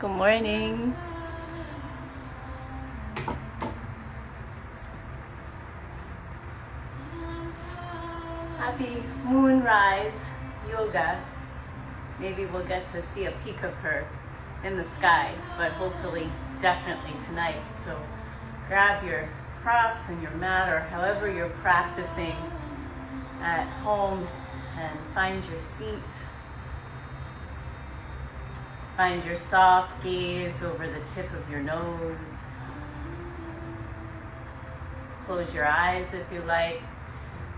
Good morning. Happy moonrise yoga. Maybe we'll get to see a peek of her in the sky, but hopefully, definitely tonight. So grab your props and your mat or however you're practicing at home and find your seat. Find your soft gaze over the tip of your nose. Close your eyes if you like.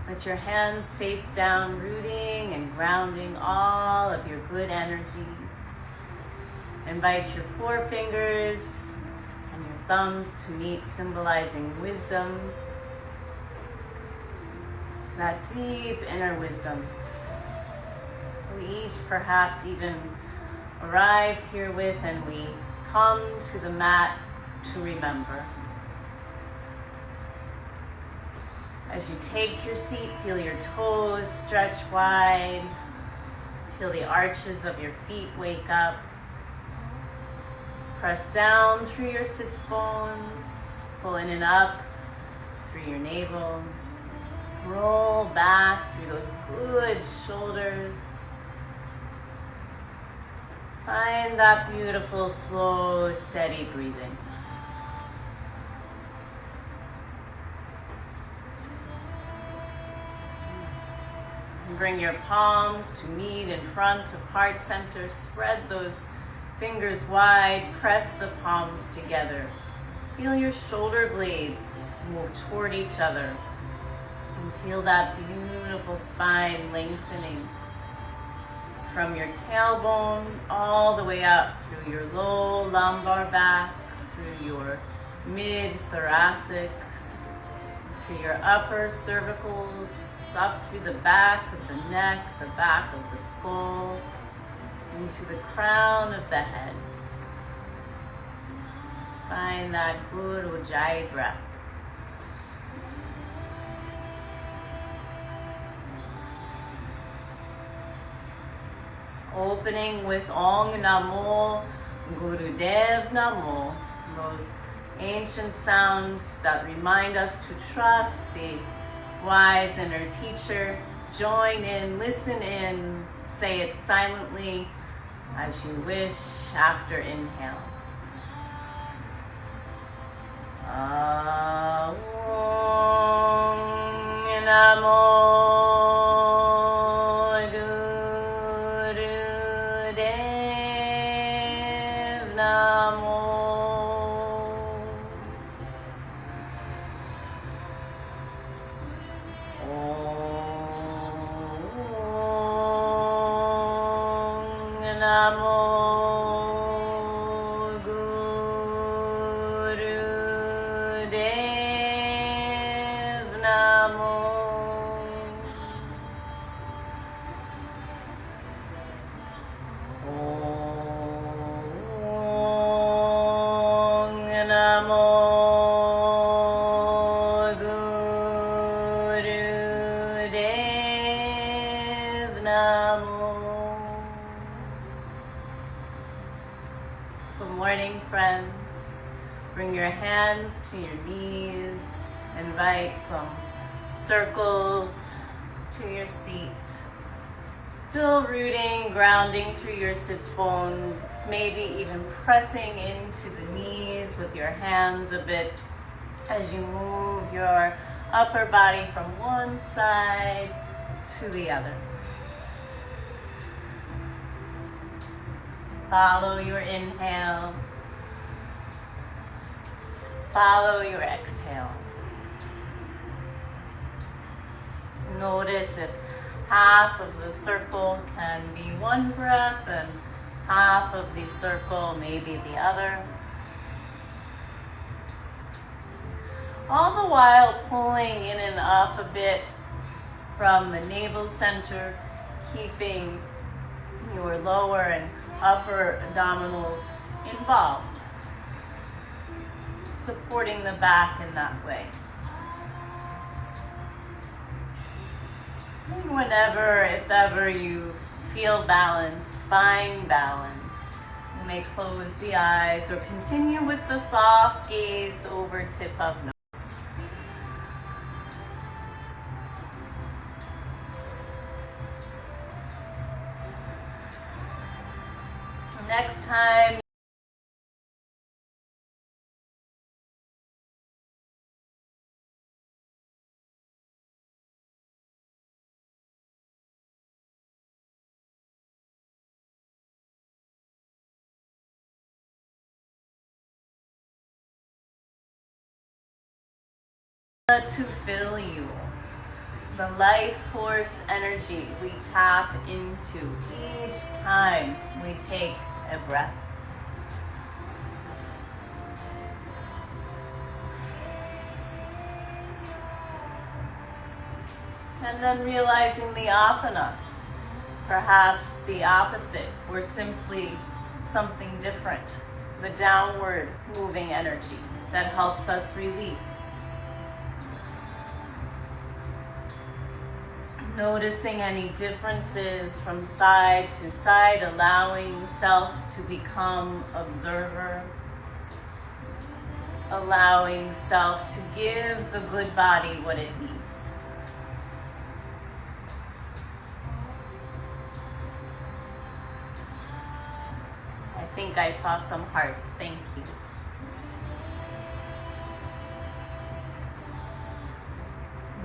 Let your hands face down, rooting and grounding all of your good energy. Invite your forefingers and your thumbs to meet, symbolizing wisdom. That deep inner wisdom. We each perhaps even arrive here with, and we come to the mat to remember. As you take your seat, feel your toes stretch wide. Feel the arches of your feet wake up. Press down through your sits bones. Pull in and up through your navel. Roll back through those good shoulders. Find that beautiful, slow, steady breathing. Bring your palms to meet in front of heart center. Spread those fingers wide. Press the palms together. Feel your shoulder blades move toward each other. And feel that beautiful spine lengthening from your tailbone all the way up through your low lumbar back, through your mid-thoracics, through your upper cervicals, up through the back of the neck, the back of the skull, into the crown of the head. Find that good Ujjayi breath. Opening with Ong Namo, Gurudev Namo, those ancient sounds that remind us to trust the wise inner teacher. Join in, listen in, say it silently as you wish after inhale. Ong Namo. Good morning, friends. Bring your hands to your knees. Invite some circles to your seat. Still rooting, grounding through your sits bones, maybe even pressing into the knees with your hands a bit as you move your upper body from one side to the other. Follow your inhale. Follow your exhale. Notice if half of the circle can be one breath and half of the circle maybe the other. All the while pulling in and up a bit from the navel center, keeping your lower and upper abdominals involved, supporting the back in that way. And whenever, if ever you feel balance, find balance. You may close the eyes or continue with the soft gaze over tip of nose. Next time, to fill you. The life force energy we tap into each time we take a breath. And then realizing the apana, perhaps the opposite, or simply something different, the downward moving energy that helps us release. Noticing any differences from side to side, allowing self to become observer, allowing self to give the good body what it needs. I think I saw some hearts. Thank you.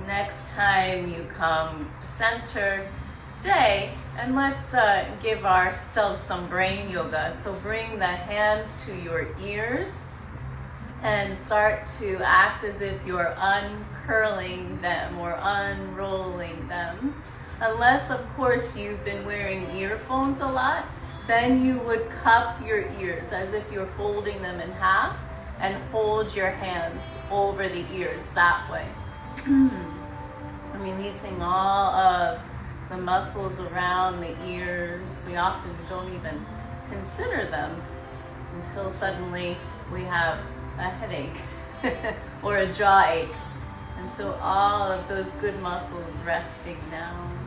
Next time you come, center, stay, and let's give ourselves some brain yoga. So bring the hands to your ears and start to act as if you're uncurling them or unrolling them. Unless, of course, you've been wearing earphones a lot, then you would cup your ears as if you're folding them in half and hold your hands over the ears that way. Releasing all of the muscles around the ears. We often don't even consider them until suddenly we have a headache or a jaw ache. And so all of those good muscles resting down.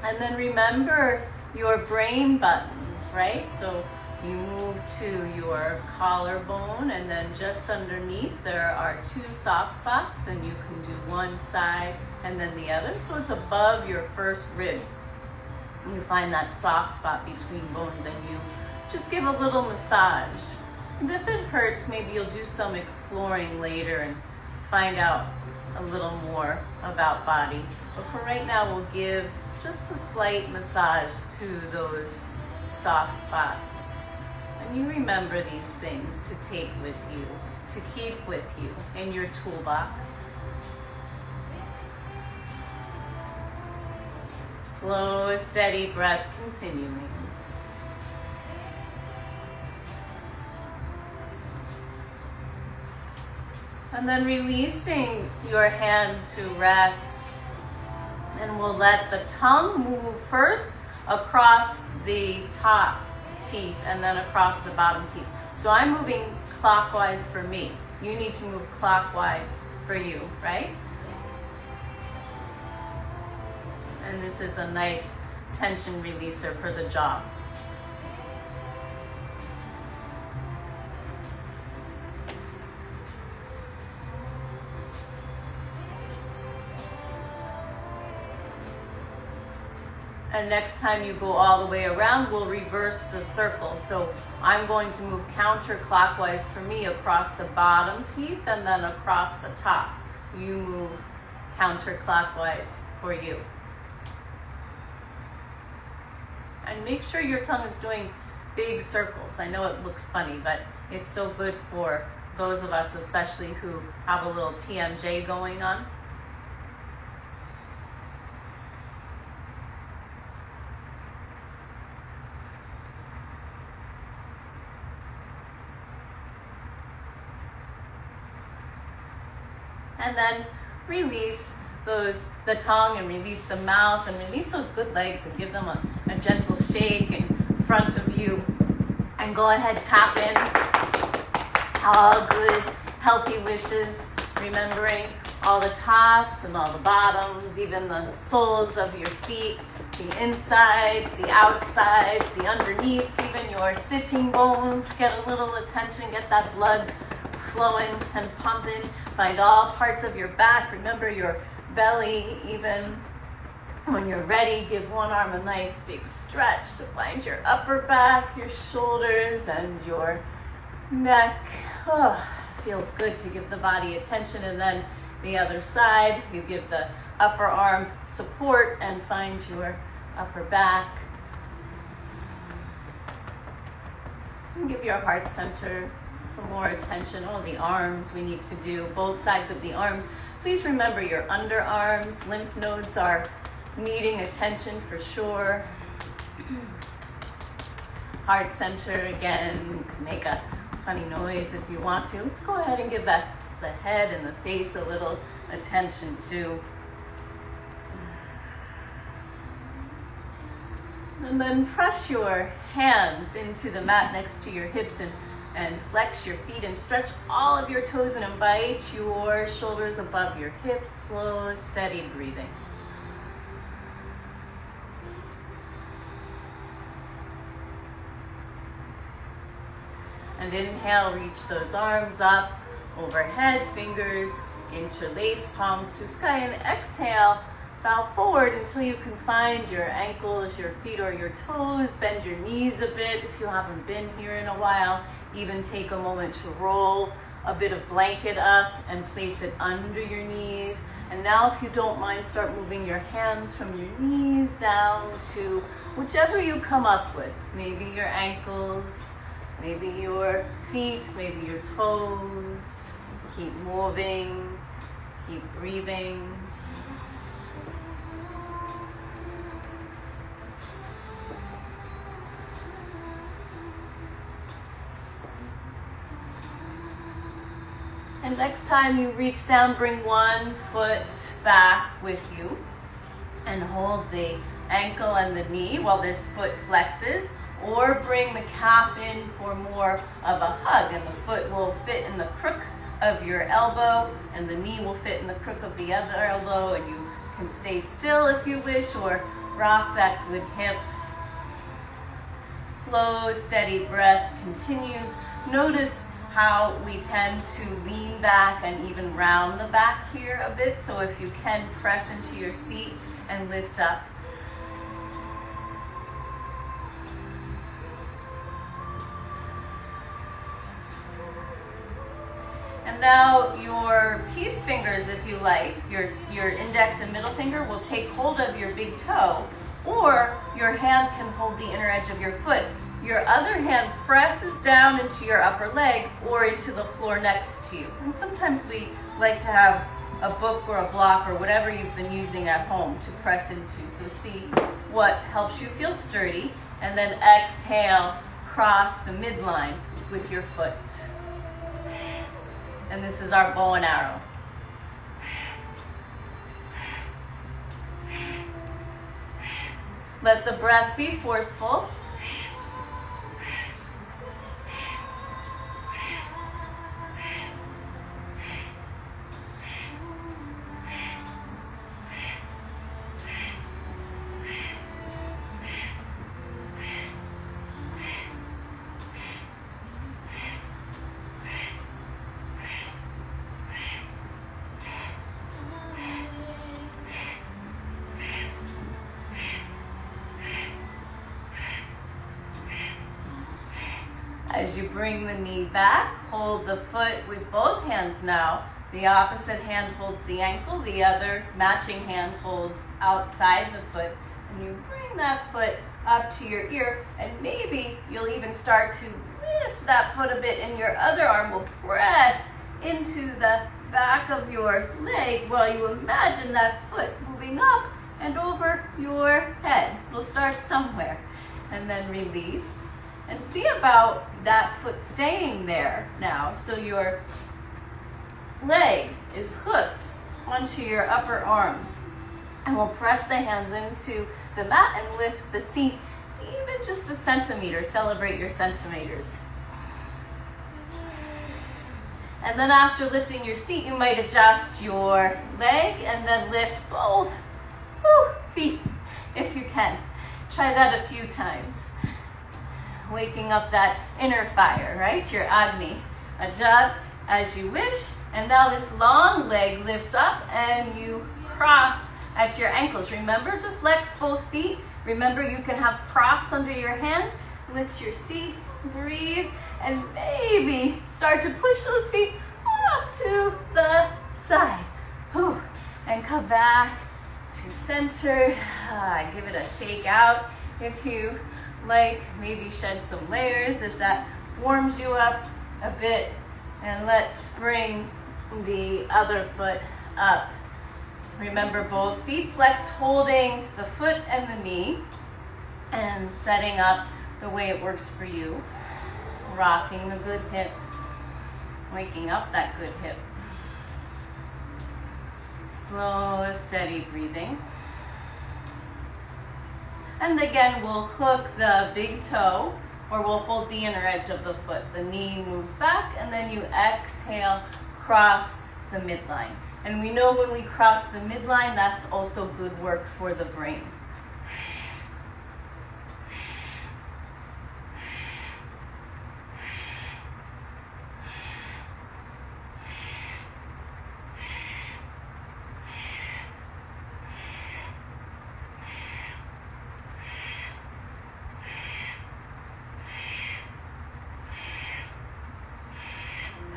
And then remember your brain buttons, right? So you move to your collarbone, and then just underneath there are two soft spots, and you can do one side and then the other. So it's above your first rib. You find that soft spot between bones, and you just give a little massage. And if it hurts, maybe you'll do some exploring later and find out a little more about body. But for right now, we'll give just a slight massage to those soft spots. And you remember these things to take with you, to keep with you in your toolbox. Slow, steady breath continuing. And then releasing your hand to rest. And we'll let the tongue move first across the top teeth and then across the bottom teeth. So I'm moving clockwise for me. You need to move clockwise for you, right? And this is a nice tension releaser for the jaw. And next time you go all the way around, we'll reverse the circle. So I'm going to move counterclockwise for me across the bottom teeth and then across the top. You move counterclockwise for you. And make sure your tongue is doing big circles. I know it looks funny, but it's so good for those of us, especially who have a little TMJ going on. And then release the tongue and release the mouth and release those good legs and give them a gentle shake in front of you. And go ahead, tap in all good, healthy wishes, remembering all the tops and all the bottoms, even the soles of your feet. The insides, the outsides, the underneaths, even your sitting bones. Get a little attention, get that blood flowing and pumping. Find all parts of your back. Remember your belly. Even when you're ready, give one arm a nice big stretch to find your upper back, your shoulders, and your neck. Oh, feels good to give the body attention. And then the other side, you give the upper arm support and find your upper back. And give your heart center some more attention. Oh, the arms we need to do, both sides of the arms. Please remember your underarms, lymph nodes are needing attention for sure. Heart center again, you can make a funny noise if you want to. Let's go ahead and give the head and the face a little attention too. And then press your hands into the mat next to your hips and flex your feet and stretch all of your toes and invite your shoulders above your hips. Slow, steady breathing. And inhale, reach those arms up overhead, fingers interlace, palms to sky, and exhale, bow forward until you can find your ankles, your feet, or your toes. Bend your knees a bit if you haven't been here in a while. Even take a moment to roll a bit of blanket up and place it under your knees. And now, if you don't mind, start moving your hands from your knees down to whichever you come up with. Maybe your ankles, maybe your feet, maybe your toes. Keep moving, keep breathing. And next time you reach down, bring one foot back with you and hold the ankle and the knee while this foot flexes, or bring the calf in for more of a hug, and the foot will fit in the crook of your elbow and the knee will fit in the crook of the other elbow, and you can stay still if you wish or rock that good hip. Slow, steady breath continues. Notice how we tend to lean back and even round the back here a bit. So if you can, press into your seat and lift up. And now your peace fingers, if you like, your index and middle finger will take hold of your big toe, or your hand can hold the inner edge of your foot. Your other hand presses down into your upper leg or into the floor next to you. And sometimes we like to have a book or a block or whatever you've been using at home to press into. So see what helps you feel sturdy. And then exhale, cross the midline with your foot. And this is our bow and arrow. Let the breath be forceful. As you bring the knee back, hold the foot with both hands now. The opposite hand holds the ankle, the other matching hand holds outside the foot. And you bring that foot up to your ear, and maybe you'll even start to lift that foot a bit, and your other arm will press into the back of your leg while you imagine that foot moving up and over your head. We'll start somewhere and then release. And see about that foot staying there now. So your leg is hooked onto your upper arm. And we'll press the hands into the mat and lift the seat even just a centimeter. Celebrate your centimeters. And then after lifting your seat, you might adjust your leg and then lift both feet if you can. Try that a few times. Waking up that inner fire, right? Your Agni. Adjust as you wish. And now this long leg lifts up and you cross at your ankles. Remember to flex both feet. Remember you can have props under your hands. Lift your seat, breathe, and maybe start to push those feet off to the side. Whew. And come back to center. Give it a shake out if you like. Maybe shed some layers if that warms you up a bit. And let's bring the other foot up. Remember both feet flexed, holding the foot and the knee and setting up the way it works for you. Rocking the good hip, waking up that good hip. Slow, steady breathing. And again, we'll hook the big toe, or we'll hold the inner edge of the foot. The knee moves back, and then you exhale, cross the midline. And we know when we cross the midline, that's also good work for the brain.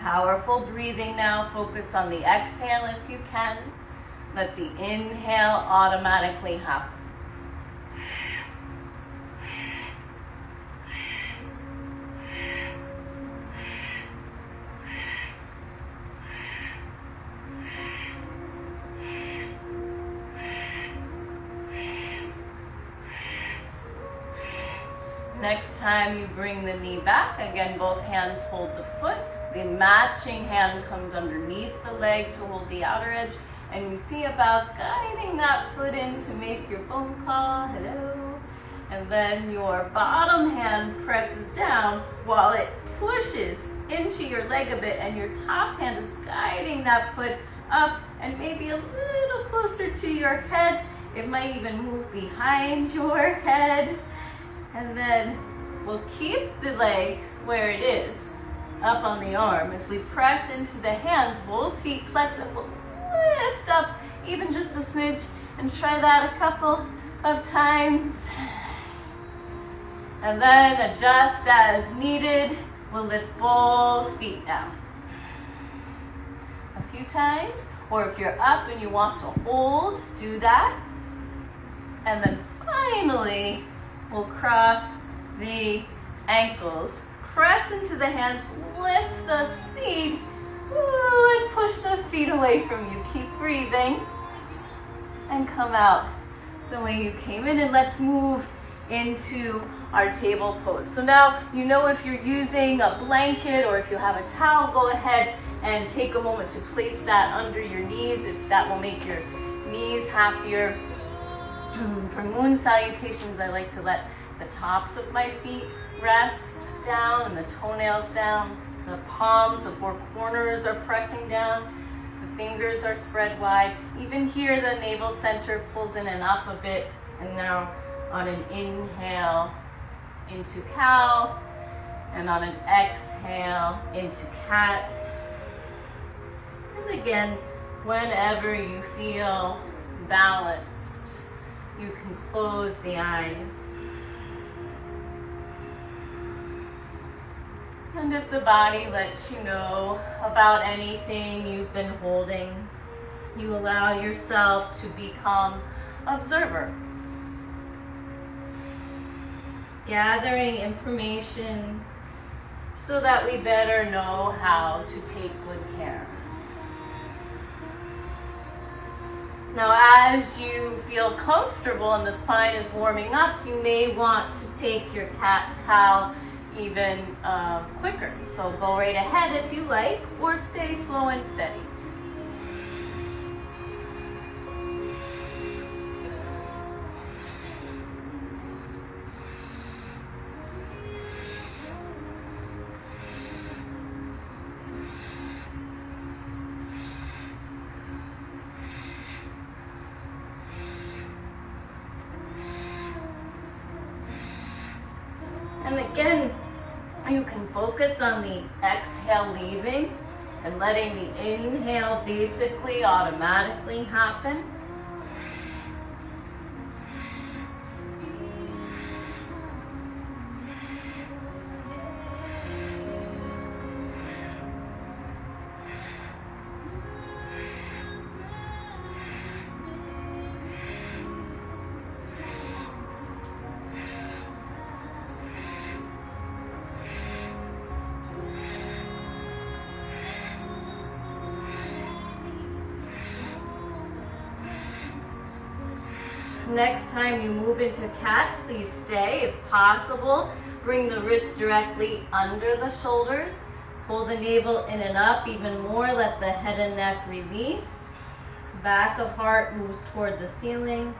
Powerful breathing now. Focus on the exhale if you can. Let the inhale automatically happen. Next time you bring the knee back, again, both hands hold the foot. The matching hand comes underneath the leg to hold the outer edge, and you see about guiding that foot in to make your phone call, hello. And then your bottom hand presses down while it pushes into your leg a bit, and your top hand is guiding that foot up and maybe a little closer to your head. It might even move behind your head. And then we'll keep the leg where it is, up on the arm. As we press into the hands, both feet flex, and we'll lift up even just a smidge, and try that a couple of times. And then adjust as needed. We'll lift both feet down a few times, or if you're up and you want to hold, do that. And then finally, we'll cross the ankles. Press into the hands, lift the seat, and push those feet away from you. Keep breathing, and come out the way you came in. And let's move into our table pose. So now you know if you're using a blanket or if you have a towel, go ahead and take a moment to place that under your knees if that will make your knees happier. For Moon Salutations, I like to let the tops of my feet rest down and the toenails down. The palms, the four corners are pressing down. The fingers are spread wide. Even here, the navel center pulls in and up a bit. And now on an inhale, into cow. And on an exhale, into cat. And again, whenever you feel balanced, you can close the eyes. And if the body lets you know about anything you've been holding, you allow yourself to become observer. Gathering information so that we better know how to take good care. Now, as you feel comfortable and the spine is warming up, you may want to take your cat-cow even quicker. So go right ahead if you like, or stay slow and steady. again, you can focus on the exhale leaving and letting the inhale basically automatically happen. Next time you move into cat, please stay if possible. Bring the wrist directly under the shoulders. Pull the navel in and up even more. Let the head and neck release. Back of heart moves toward the ceiling.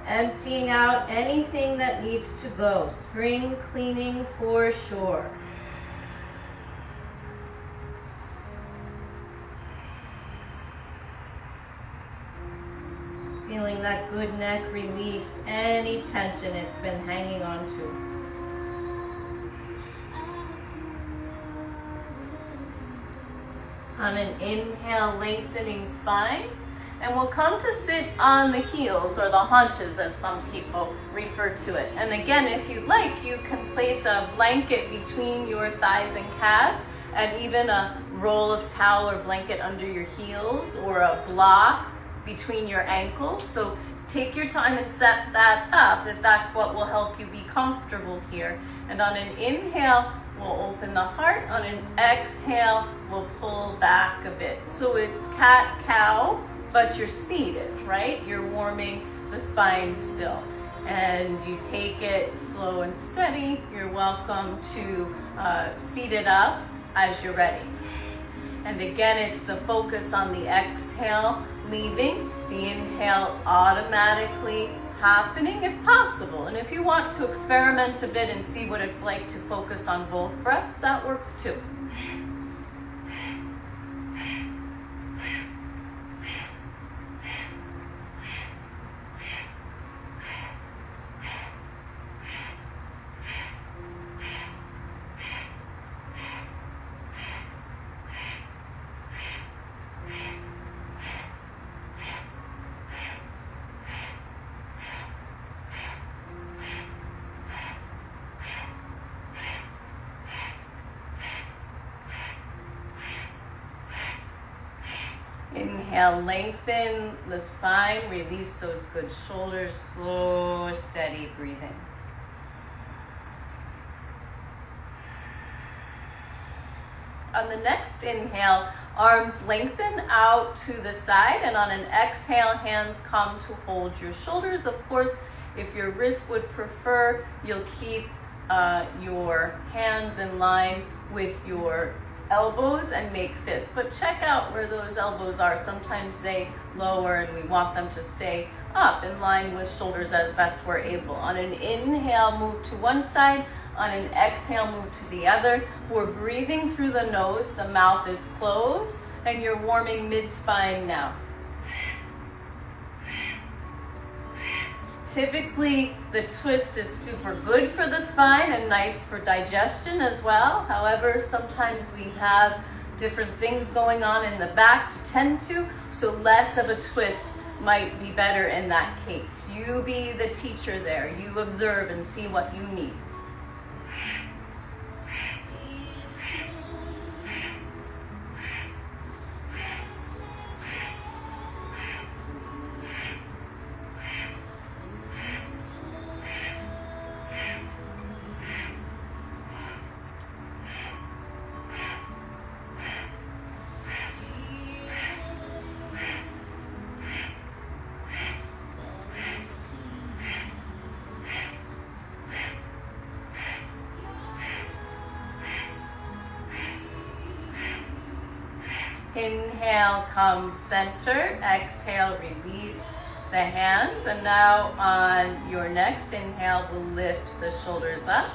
Emptying out anything that needs to go. Spring cleaning for sure. Feeling that good neck release any tension it's been hanging on to. On an inhale, lengthening spine. And we'll come to sit on the heels or the haunches as some people refer to it. And again, if you'd like, you can place a blanket between your thighs and calves and even a roll of towel or blanket under your heels or a block between your ankles. So take your time and set that up if that's what will help you be comfortable here. And on an inhale, we'll open the heart. On an exhale, we'll pull back a bit. So it's cat-cow, but you're seated, right? You're warming the spine still. And you take it slow and steady. You're welcome to speed it up as you're ready. And again, it's the focus on the exhale, leaving, the inhale automatically happening if possible. And if you want to experiment a bit and see what it's like to focus on both breaths, that works too. Inhale, lengthen the spine, release those good shoulders, slow, steady breathing. On the next inhale, arms lengthen out to the side, and on an exhale, hands come to hold your shoulders. Of course, if your wrist would prefer, you'll keep your hands in line with your elbows and make fists, but check out where those elbows are. Sometimes they lower and we want them to stay up in line with shoulders as best we're able. On an inhale, move to one side. On an exhale, move to the other. We're breathing through the nose. The mouth is closed and you're warming mid-spine now. Typically, the twist is super good for the spine and nice for digestion as well. However, sometimes we have different things going on in the back to tend to, so less of a twist might be better in that case. You be the teacher there. You observe and see what you need. Inhale, come center. Exhale, release the hands. And now on your next inhale, we'll lift the shoulders up,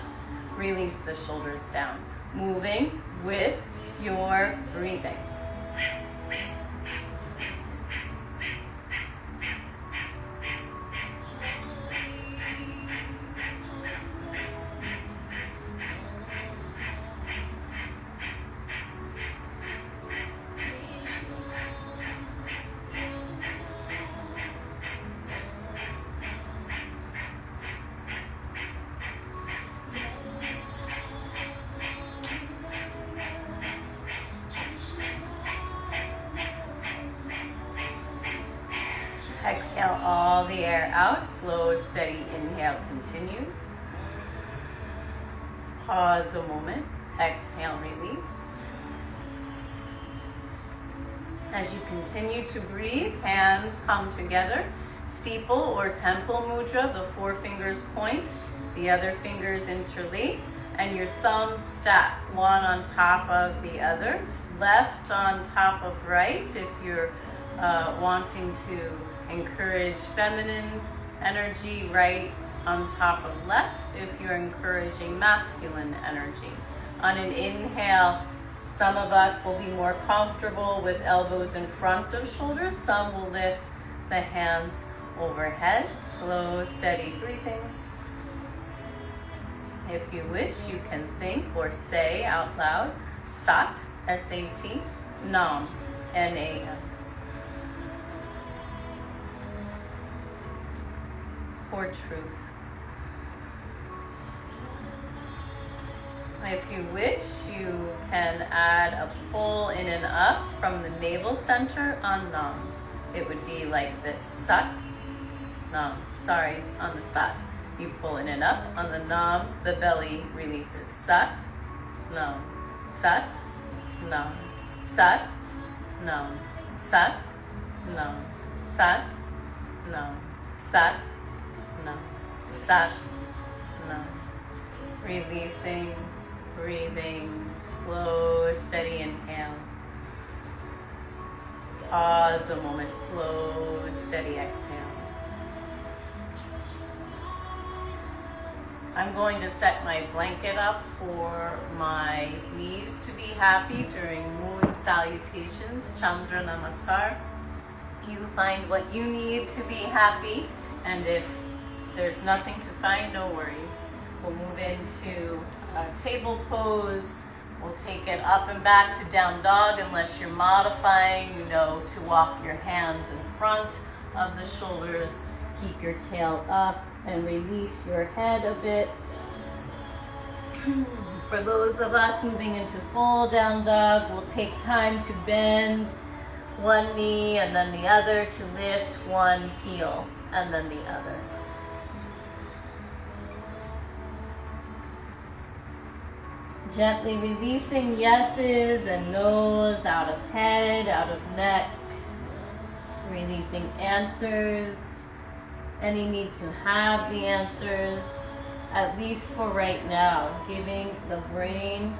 release the shoulders down, moving with your breathing. Exhale all the air out. Slow, steady inhale continues. Pause a moment. Exhale, release. As you continue to breathe, hands come together. Steeple or temple mudra, the four fingers point, the other fingers interlace, and your thumbs stack, one on top of the other. Left on top of right if you're wanting to encourage feminine energy, right on top of left if you're encouraging masculine energy. On an inhale, some of us will be more comfortable with elbows in front of shoulders. Some will lift the hands overhead. Slow, steady breathing. If you wish, you can think or say out loud, Sat, S-A-T, Nam, N-A-M. For truth. If you wish, you can add a pull in and up from the navel center on Nam. It would be like this, Sat, Nam. Sorry, on the Sat. You pull in and up. On the Nam, the belly releases. Sat, Nam, Sat, Nam, Sat, Nam, Sat, Nam, Sat, Nam, Sat, Nam, Sat, Nam. Releasing, breathing, slow, steady inhale. Pause a moment, slow, steady exhale. I'm going to set my blanket up for my knees to be happy during Moon Salutations, Chandra, Namaskar. You find what you need to be happy, and if there's nothing to find, no worries. We'll move into a table pose. We'll take it up and back to down dog unless you're modifying, to walk your hands in front of the shoulders. Keep your tail up and release your head a bit. For those of us moving into full down dog, we'll take time to bend one knee and then the other to lift one heel and then the other. Gently releasing yeses and nos out of head, out of neck. Releasing answers. Any need to have the answers, at least for right now. Giving the brain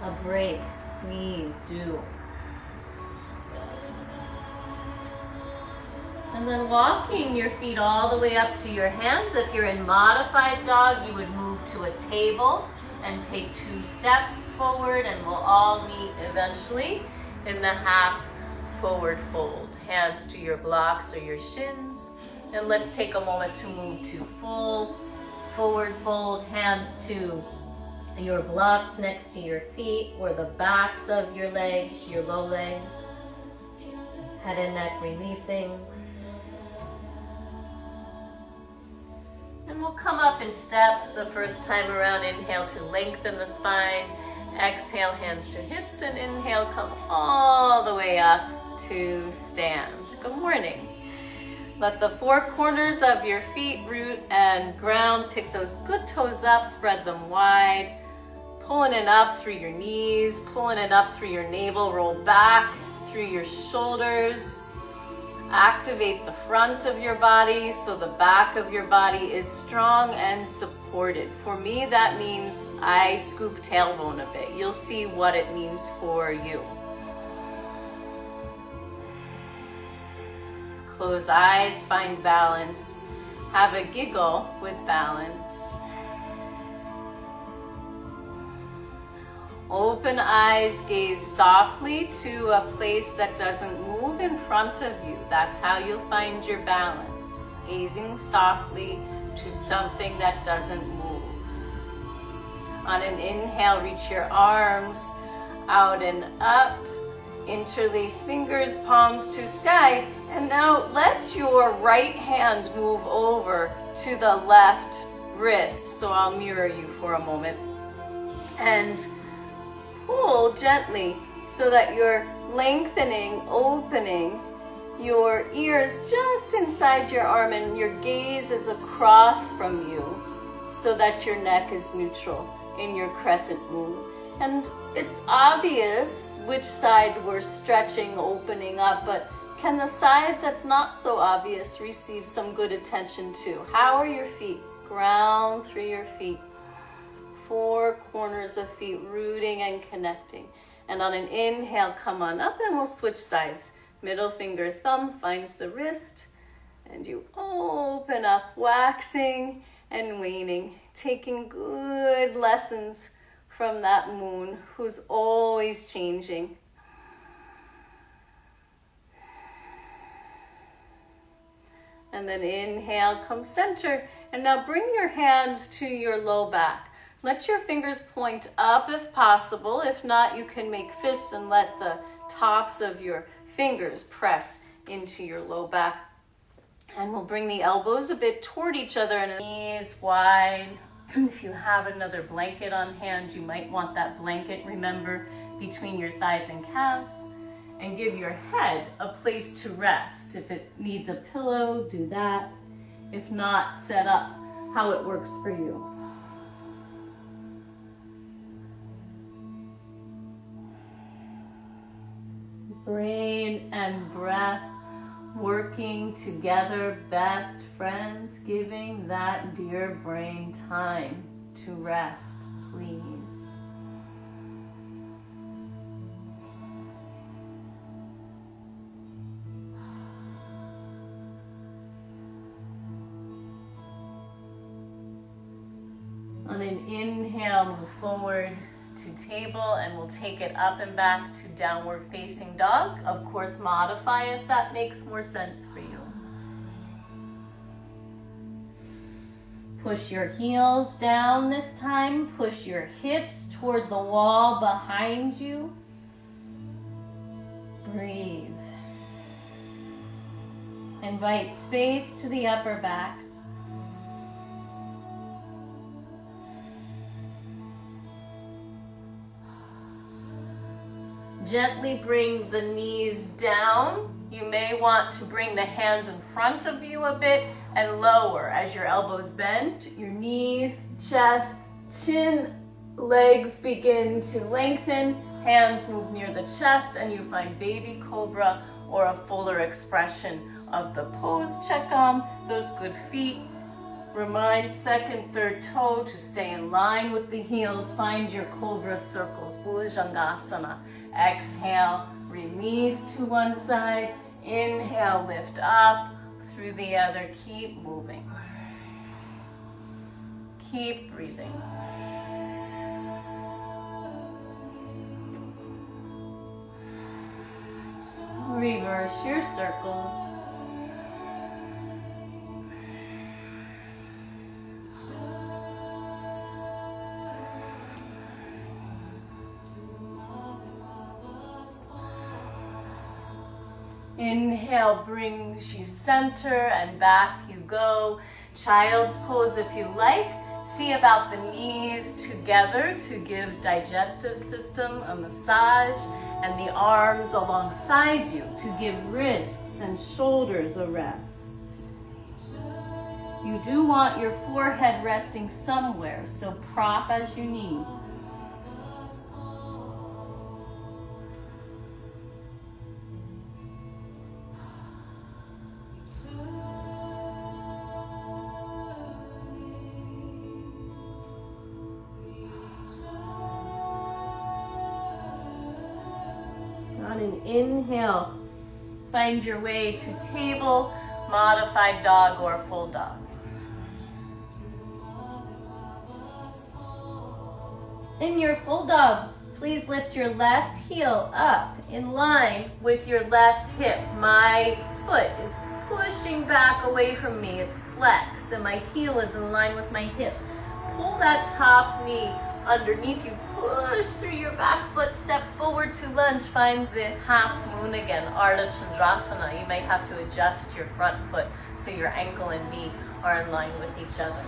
a break. Please do. And then walking your feet all the way up to your hands. If you're in modified dog, you would move to a table and take 2 steps forward, and we'll all meet eventually in the half forward fold. Hands to your blocks or your shins. And let's take a moment to move to full forward fold. Hands to your blocks next to your feet or the backs of your legs, your low legs. Head and neck releasing. And we'll come up in steps the first time around. Inhale to lengthen the spine. Exhale, hands to hips, and inhale, come all the way up to stand. Good morning. Let the 4 corners of your feet, root and ground, pick those good toes up, spread them wide. Pulling it up through your knees, pulling it up through your navel, roll back through your shoulders. Activate the front of your body so the back of your body is strong and supported. For me, that means I scoop tailbone a bit. You'll see what it means for you. Close eyes, find balance. Have a giggle with balance. Open eyes, gaze softly to a place that doesn't move in front of you. That's how you'll find your balance. Gazing softly to something that doesn't move. On an inhale, reach your arms out and up. Interlace fingers, palms to sky. And now let your right hand move over to the left wrist. So I'll mirror you for a moment. And pull gently so that you're lengthening, opening your ears just inside your arm and your gaze is across from you so that your neck is neutral in your crescent moon. And it's obvious which side we're stretching, opening up, but can the side that's not so obvious receive some good attention too? How are your feet? Ground through your feet. 4 corners of feet, rooting and connecting. And on an inhale, come on up and we'll switch sides. Middle finger, thumb finds the wrist, and you open up, waxing and waning, taking good lessons from that moon who's always changing. And then inhale, come center, and now bring your hands to your low back. Let your fingers point up if possible. If not, you can make fists and let the tops of your fingers press into your low back. And we'll bring the elbows a bit toward each other and knees wide. If you have another blanket on hand, you might want that blanket, remember, between your thighs and calves. And give your head a place to rest. If it needs a pillow, do that. If not, set up how it works for you. Brain and breath working together, best friends, giving that dear brain time to rest, please. On an inhale, move forward to table, and we'll take it up and back to downward facing dog. Of course, modify if that makes more sense for you. Push your heels down this time. Push your hips toward the wall behind you. Breathe. Invite space to the upper back. Gently bring the knees down. You may want to bring the hands in front of you a bit and lower as your elbows bend. Your knees, chest, chin, legs begin to lengthen. Hands move near the chest and you find baby cobra or a fuller expression of the pose. Check on those good feet. Remind second, third toe to stay in line with the heels. Find your cobra circles, Bhujangasana. Exhale, release to one side. Inhale, lift up through the other. Keep moving. Keep breathing. Reverse your circles. Inhale brings you center and back you go. Child's pose if you like. See about the knees together to give digestive system a massage and the arms alongside you to give wrists and shoulders a rest. You do want your forehead resting somewhere, so prop as you need. On an inhale, find your way to table, modified dog or full dog. In your full dog, please lift your left heel up in line with your left hip. My foot is pushing back away from me. It's flexed and my heel is in line with my hip. Pull that top knee underneath you. Push through your back foot, step forward to lunge. Find the half moon again, Ardha Chandrasana. You might have to adjust your front foot so your ankle and knee are in line with each other.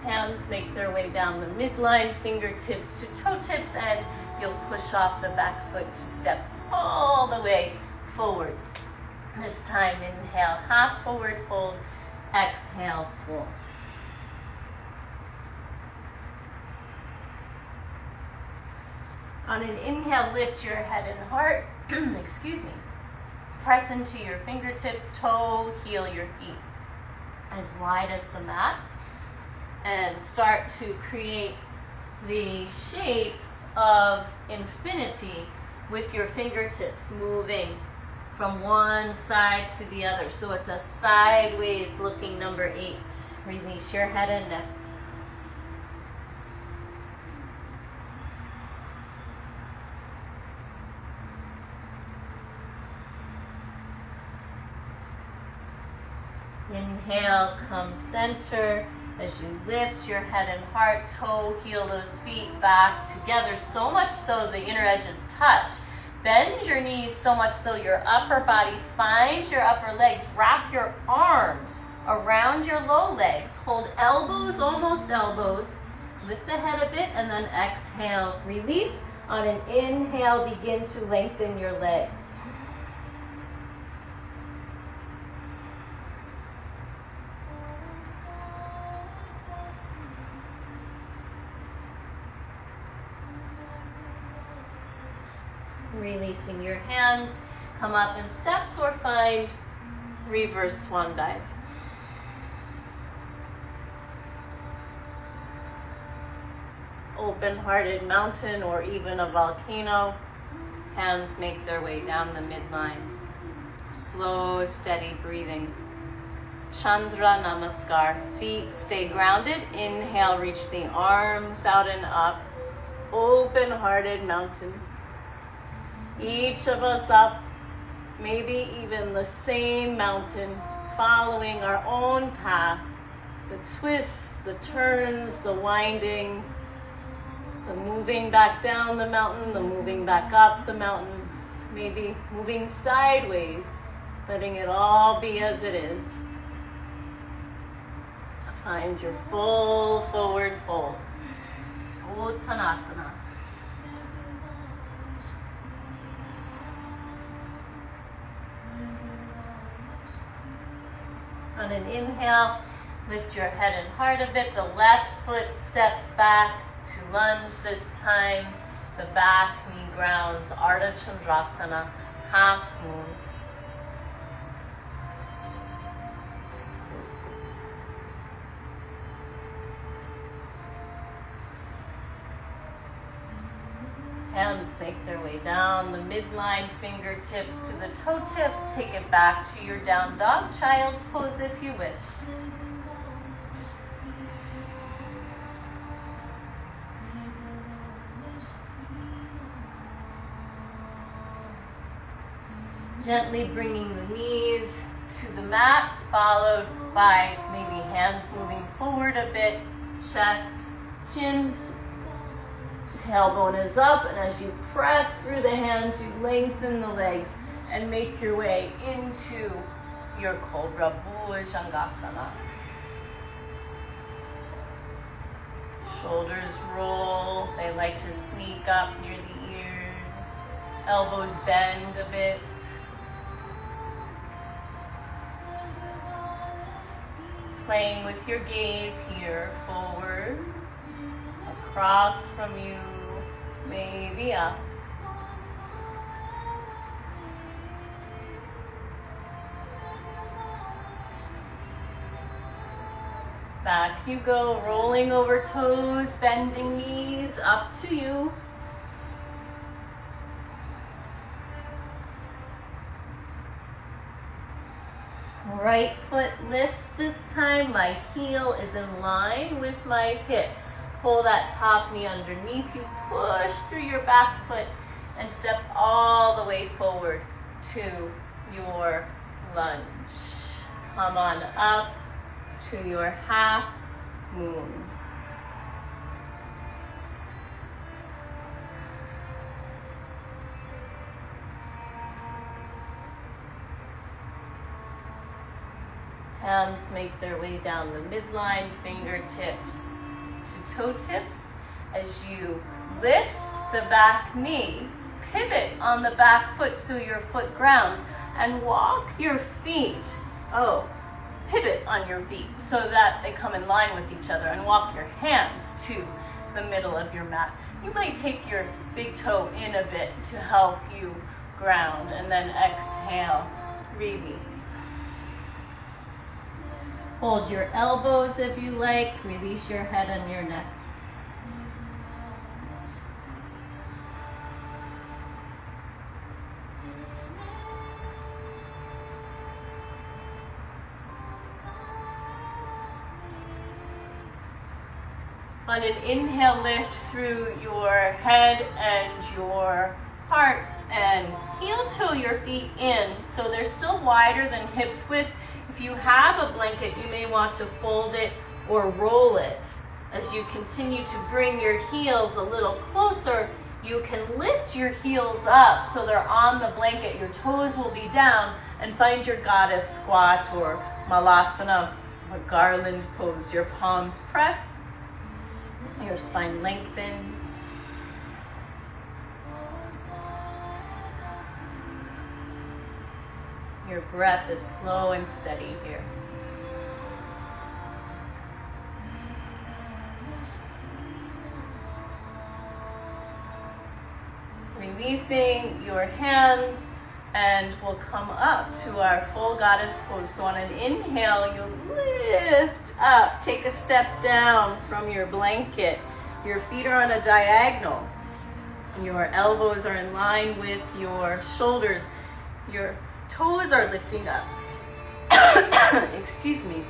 Hands make their way down the midline, fingertips to toe tips, and you'll push off the back foot to step all the way forward. This time, inhale, half forward fold, exhale, full. On an inhale, lift your head and heart, excuse me. Press into your fingertips, toe, heel your feet as wide as the mat. And start to create the shape of infinity with your fingertips moving from one side to the other. So it's a sideways looking number 8. Release your head and neck. Inhale, come center. As you lift your head and heart, toe, heel those feet back together, so much so the inner edges touch. Bend your knees so much so your upper body finds your upper legs. Wrap your arms around your low legs. Hold elbows, almost elbows. Lift the head a bit and then exhale. Release. On an inhale, begin to lengthen your legs. Releasing your hands, come up in steps or find reverse swan dive. Open-hearted mountain or even a volcano. Hands make their way down the midline. Slow, steady breathing. Chandra, Namaskar. Feet stay grounded. Inhale, reach the arms out and up. Open-hearted mountain. Each of us up, maybe even the same mountain, following our own path, the twists, the turns, the winding, the moving back down the mountain, the moving back up the mountain, maybe moving sideways, letting it all be as it is. Find your full forward fold. Uttanasana. On an inhale, lift your head and heart a bit. The left foot steps back to lunge this time. The back knee grounds, Ardha Chandrasana, half moon. Hands make their way down the midline, fingertips to the toe tips. Take it back to your down dog, child's pose if you wish. Gently bringing the knees to the mat, followed by maybe hands moving forward a bit, chest, chin. Tailbone is up, and as you press through the hands, you lengthen the legs and make your way into your Cobra Bhujangasana. Shoulders roll, they like to sneak up near the ears. Elbows bend a bit. Playing with your gaze here, forward, across from you, maybe up. Back you go, rolling over toes, bending knees, up to you. Right foot lifts this time. My heel is in line with my hip. Pull that top knee underneath you, push through your back foot, and step all the way forward to your lunge. Come on up to your half moon. Hands make their way down the midline, fingertips to toe tips. As you lift the back knee, pivot on the back foot so your foot grounds, and walk your feet. Pivot on your feet so that they come in line with each other, and walk your hands to the middle of your mat. You might take your big toe in a bit to help you ground, and then exhale, release. Hold your elbows if you like, release your head and your neck. On an inhale, lift through your head and your heart and heel toe your feet in so they're still wider than hips width. If you have a blanket, you may want to fold it or roll it. As you continue to bring your heels a little closer, you can lift your heels up so they're on the blanket. Your toes will be down, and find your goddess squat or malasana, a garland pose. Your palms press. Your spine lengthens. Your breath is slow and steady here. Releasing your hands, and we'll come up to our full goddess pose. So on an inhale, you lift up, take a step down from your blanket. Your feet are on a diagonal. Your elbows are in line with your shoulders. Your toes are lifting up. Excuse me.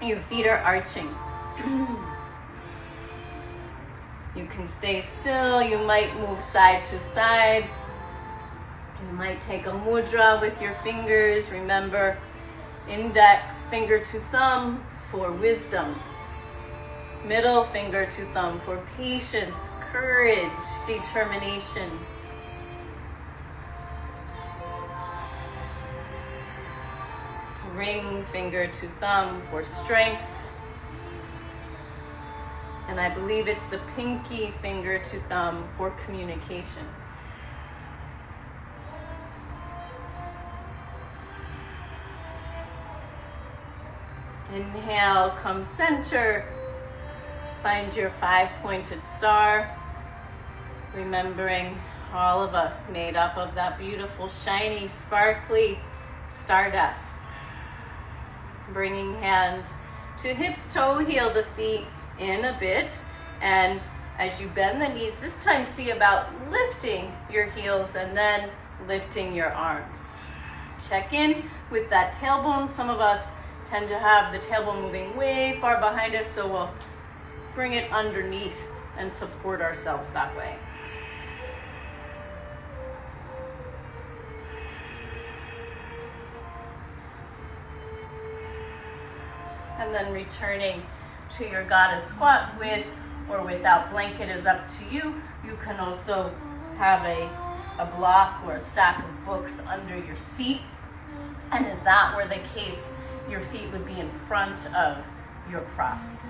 Your feet are arching. You can stay still. You might move side to side. You might take a mudra with your fingers. Remember, index finger to thumb for wisdom. Middle finger to thumb for patience, courage, determination. Ring finger to thumb for strength. And I believe it's the pinky finger to thumb for communication. Inhale, come center. Find your 5-pointed star. Remembering all of us made up of that beautiful, shiny, sparkly stardust. Bringing hands to hips, toe, heel the feet in a bit. And as you bend the knees, this time see about lifting your heels and then lifting your arms. Check in with that tailbone. Some of us tend to have the tailbone moving way far behind us, so we'll bring it underneath and support ourselves that way. And then returning to your goddess squat with or without blanket is up to you. You can also have a block or a stack of books under your seat. And if that were the case, your feet would be in front of your props.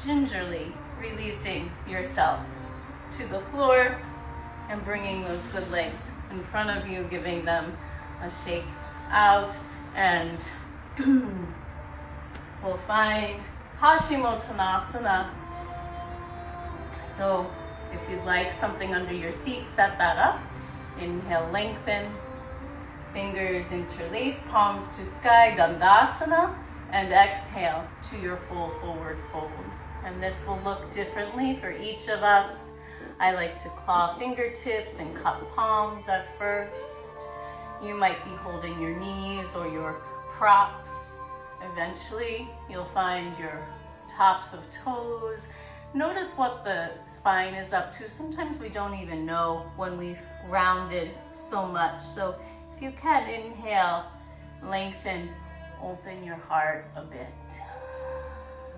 Gingerly releasing yourself to the floor and bringing those good legs in front of you, giving them a shake out, and we'll find Paschimottanasana. So if you'd like something under your seat, set that up. Inhale, lengthen. Fingers interlace, palms to sky, Dandasana. And exhale to your full forward fold. And this will look differently for each of us. I like to claw fingertips and cup palms at first. You might be holding your knees or your props. Eventually, you'll find your tops of toes. Notice what the spine is up to. Sometimes we don't even know when we've rounded so much. So if you can, inhale, lengthen, open your heart a bit.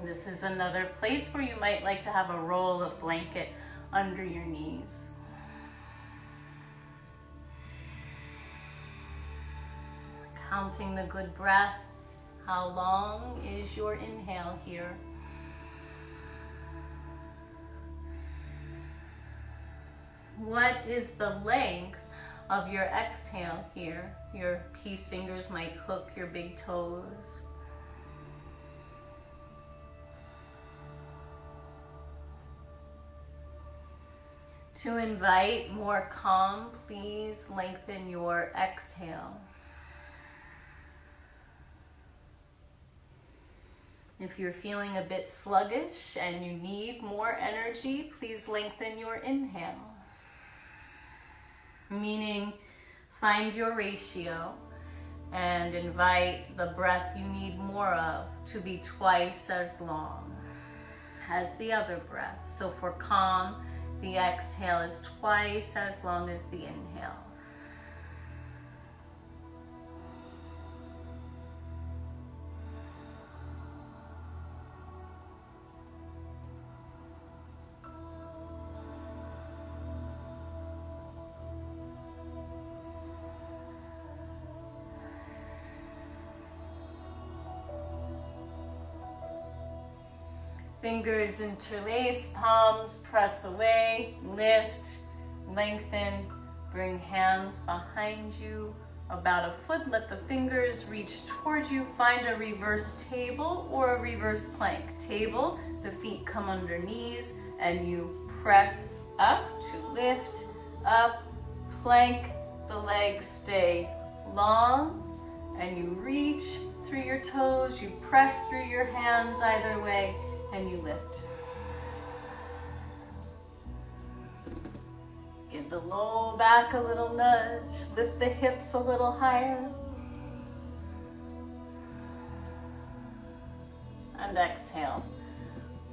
This is another place where you might like to have a roll of blanket under your knees. Counting the good breath. How long is your inhale here? What is the length of your exhale here? Your peace fingers might hook your big toes. To invite more calm, please lengthen your exhale. If you're feeling a bit sluggish and you need more energy, please lengthen your inhale. Meaning, find your ratio and invite the breath you need more of to be twice as long as the other breath. So for calm, the exhale is twice as long as the inhale. Fingers interlace, palms press away, lift, lengthen, bring hands behind you, about a foot, let the fingers reach towards you, find a reverse table or a reverse plank. Table, the feet come under knees and you press up to lift, up, plank, the legs stay long and you reach through your toes, you press through your hands either way, and you lift. Give the low back a little nudge, lift the hips a little higher. And exhale.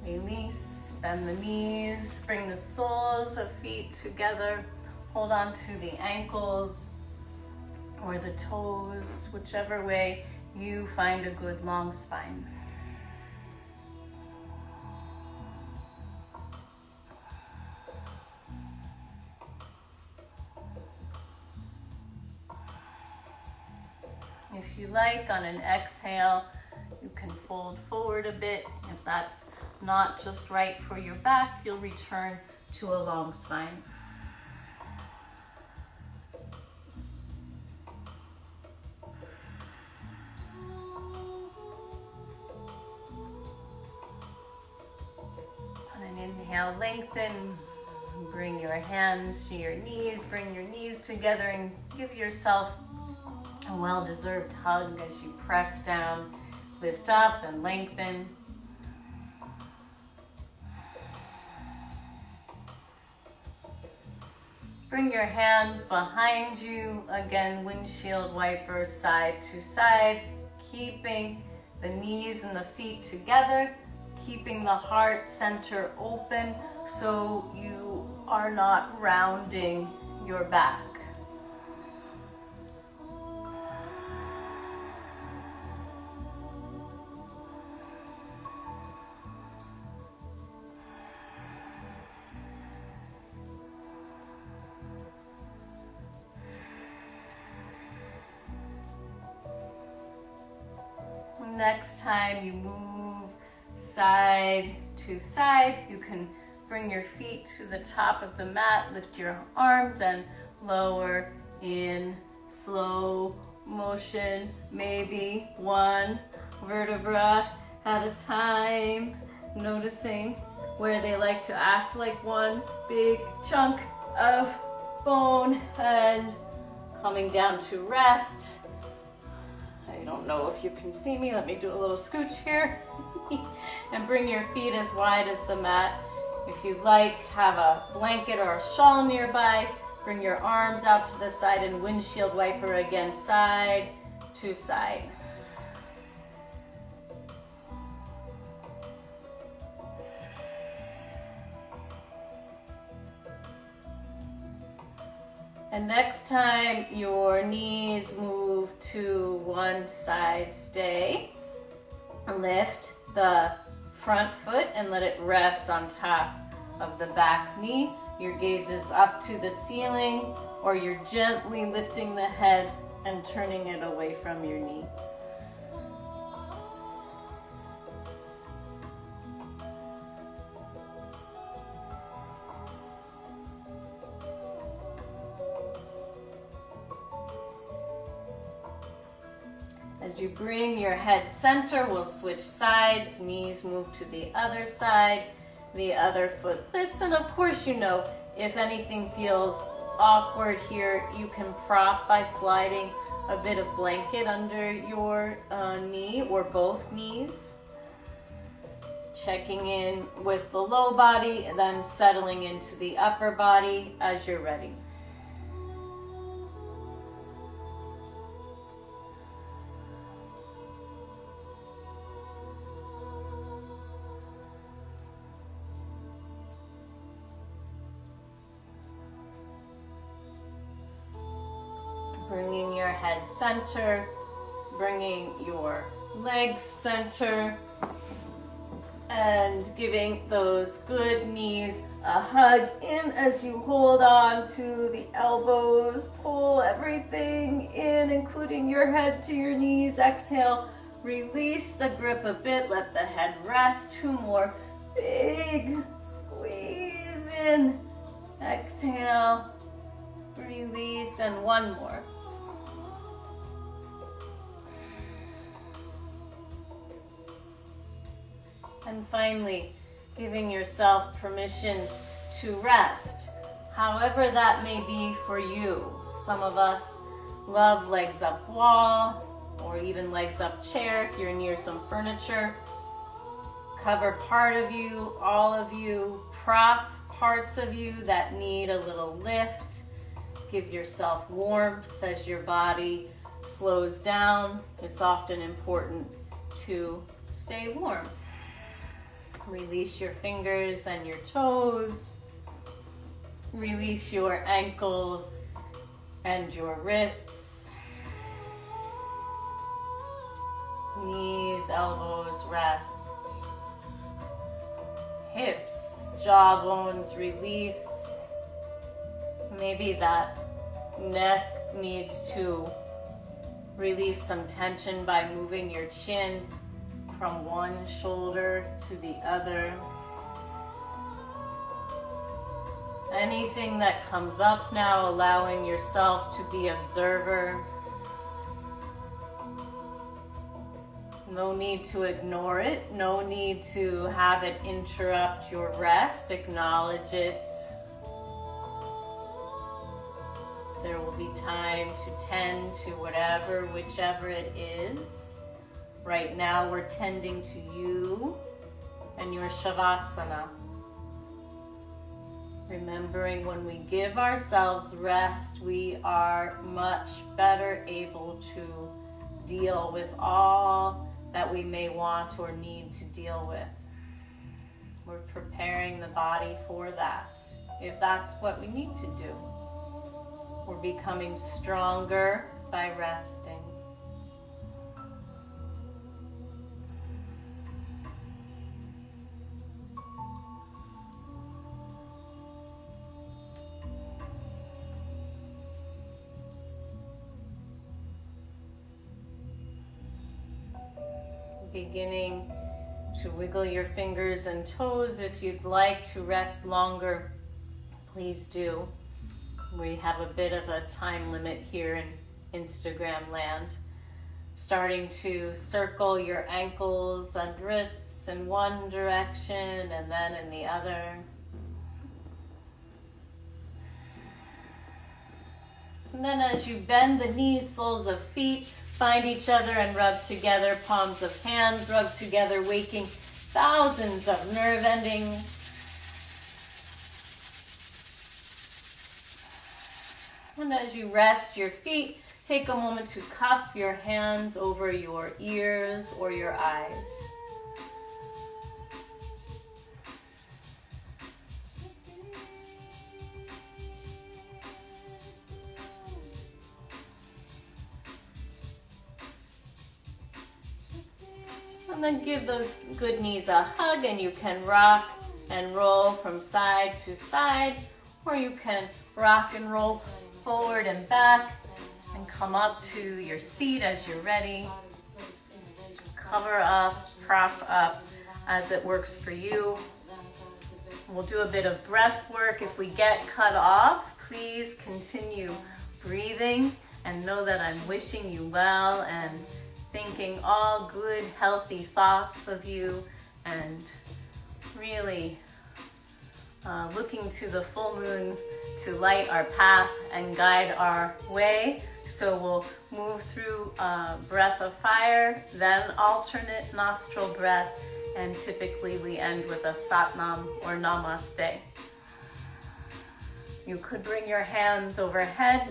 Release, bend the knees, bring the soles of feet together. Hold on to the ankles or the toes, whichever way you find a good long spine. If you like, on an exhale, you can fold forward a bit. If that's not just right for your back, you'll return to a long spine. On an inhale, lengthen. Bring your hands to your knees. Bring your knees together and give yourself a well-deserved hug as you press down, lift up and lengthen. Bring your hands behind you. Again, windshield wiper side to side, keeping the knees and the feet together, keeping the heart center open so you are not rounding your back. Next time you move side to side, you can bring your feet to the top of the mat, lift your arms and lower in slow motion, maybe one vertebra at a time, noticing where they like to act like one big chunk of bone and coming down to rest. I don't know if you can see me. Let me do a little scooch here. And bring your feet as wide as the mat. If you'd like, have a blanket or a shawl nearby. Bring your arms out to the side and windshield wiper again, side to side. And next time your knees move to one side, stay. Lift the front foot and let it rest on top of the back knee. Your gaze is up to the ceiling, or you're gently lifting the head and turning it away from your knee. As you bring your head center, we'll switch sides, knees move to the other side, the other foot lifts, and of course, you know, if anything feels awkward here, you can prop by sliding a bit of blanket under your knee or both knees. Checking in with the low body and then settling into the upper body as you're ready. Bringing your head center, bringing your legs center, and giving those good knees a hug in as you hold on to the elbows. Pull everything in, including your head to your knees. Exhale, release the grip a bit, let the head rest. 2 more, big squeeze in. Exhale, release, and 1 more. And finally, giving yourself permission to rest, however that may be for you. Some of us love legs up wall or even legs up chair if you're near some furniture. Cover part of you, all of you, prop parts of you that need a little lift. Give yourself warmth as your body slows down. It's often important to stay warm. Release your fingers and your toes. Release your ankles and your wrists. Knees, elbows, rest. Hips, jawbones, release. Maybe that neck needs to release some tension by moving your chin from one shoulder to the other. Anything that comes up now, allowing yourself to be observer. No need to ignore it. No need to have it interrupt your rest. Acknowledge it. There will be time to tend to whatever, whichever it is. Right now we're tending to you and your Shavasana. Remembering when we give ourselves rest, we are much better able to deal with all that we may want or need to deal with. We're preparing the body for that, if that's what we need to do. We're becoming stronger by resting. Beginning to wiggle your fingers and toes. If you'd like to rest longer, please do. We have a bit of a time limit here in Instagram land. Starting to circle your ankles and wrists in one direction and then in the other. And then as you bend the knees, soles of feet, find each other and rub together, palms of hands rub together, waking thousands of nerve endings. And as you rest your feet, take a moment to cup your hands over your ears or your eyes. And then give those good knees a hug, and you can rock and roll from side to side, or you can rock and roll forward and back and come up to your seat as you're ready. Cover up, prop up as it works for you. We'll do a bit of breath work. If we get cut off, please continue breathing and know that I'm wishing you well and thinking all good, healthy thoughts of you, and really looking to the full moon to light our path and guide our way. So we'll move through breath of fire, then alternate nostril breath, and typically we end with a Satnam or Namaste. You could bring your hands overhead.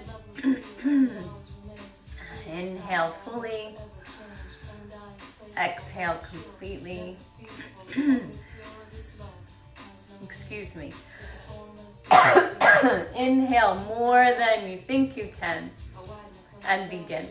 Inhale fully. Exhale completely. Excuse me. Inhale more than you think you can, and begin.